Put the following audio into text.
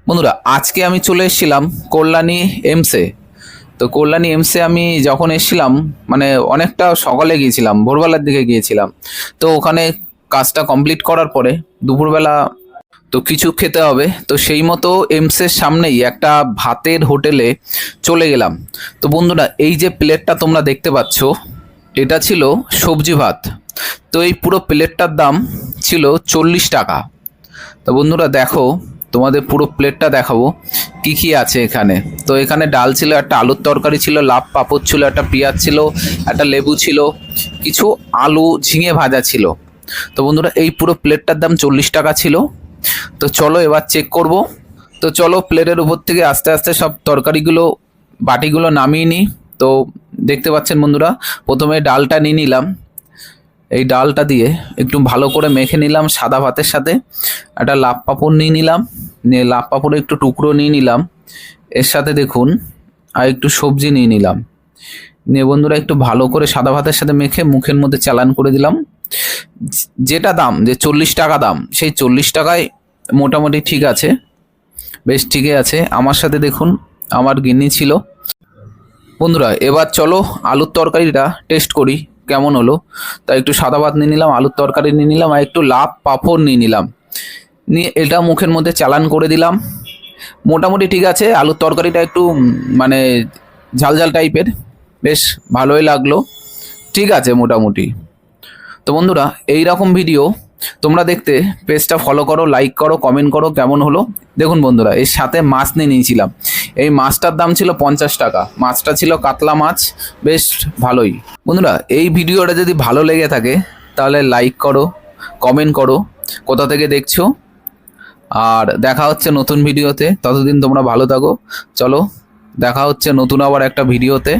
বন্ধুরা, আজকে আমি চলে এসেছিলাম কল্যাণী এমসে। তো কল্যাণী এমসে আমি যখন এসেছিলাম, মানে অনেকটা সকালে গিয়েছিলাম, ভোরবেলার দিকে গিয়েছিলাম। তো ওখানে কাজটা কমপ্লিট করার পরে দুপুরবেলা তো কিছু খেতে হবে, তো সেই মতো এমসের সামনেই একটা ভাতের হোটেলে চলে গেলাম। তো বন্ধুরা, এই যে প্লেটটা তোমরা দেখতে পাচ্ছ, এটা ছিল সবজি ভাত। তো এই পুরো প্লেটটার দাম ছিল 40 টাকা। তো বন্ধুরা দেখো, তোমাদের পুরো প্লেটটা দেখাবো কি কি আছে এখানে। তো এখানে ডাল ছিল, একটা আলুর তরকারি ছিল, লাভ পাঁপড় ছিল, একটা পেঁয়াজ ছিল, একটা লেবু ছিল, কিছু আলু ঝিঙে ভাজা ছিল। তো বন্ধুরা, এই পুরো প্লেটটার দাম 40 টাকা ছিল। তো চলো এবার চেক করব। তো চলো প্লেটের উপর থেকে আস্তে আস্তে সব তরকারিগুলো, বাটিগুলো নামিয়ে নিই। তো দেখতে পাচ্ছেন বন্ধুরা, প্রথমে ডালটা নিয়ে নিলাম। এই ডালটা দিয়ে একটু ভালো করে মেখে নিলাম সাদা ভাতের সাথে। একটা লাভ পাঁপড় নিয়ে নিলাম, নিয়ে লাভ পাঁপড়ের একটু টুকরো নিয়ে নিলাম। এর সাথে দেখুন আর একটু সবজি নিয়ে নিলাম। নিয়ে বন্ধুরা একটু ভালো করে সাদা ভাতের সাথে মেখে মুখের মধ্যে চালান করে দিলাম। যেটা দাম, যে 40 টাকা দাম, সেই 40 টাকায় মোটামুটি ঠিক আছে, বেশ ঠিকই আছে। আমার সাথে দেখুন আমার গিন্নি ছিল। বন্ধুরা এবার চলো আলুর তরকারিটা টেস্ট করি কেমন হলো। তাই একটু সাদা ভাত নিয়ে নিলাম, আলুর তরকারি নিয়ে নিলাম, আর একটু লাভ পাঁপড় নিয়ে নিলাম। নিয়ে এটা মুখের মধ্যে চালান করে দিলাম। মোটামুটি ঠিক আছে, আলুর তরকারিটা একটু মানে ঝাল ঝাল টাইপের, বেশ ভালোই লাগলো, ঠিক আছে মোটামুটি। তো বন্ধুরা, এই রকম ভিডিও তোমরা দেখতে পেজটা ফলো করো, লাইক করো, কমেন্ট করো কেমন হলো। দেখুন বন্ধুরা, এর সাথে মাছ নিয়ে নিয়েছিলাম। এই মাছটার দাম ছিল 50 টাকা। মাছটা ছিল কাতলা মাছ, বেশ ভালোই। বন্ধুরা, এই ভিডিওটা যদি ভালো লেগে থাকে তাহলে লাইক করো, কমেন্ট করো, কোথা থেকে দেখছো। আর দেখা হচ্ছে নতুন ভিডিওতে, ততদিন তোমরা ভালো থাকো। চলো দেখা হচ্ছে নতুন আবার একটা ভিডিওতে।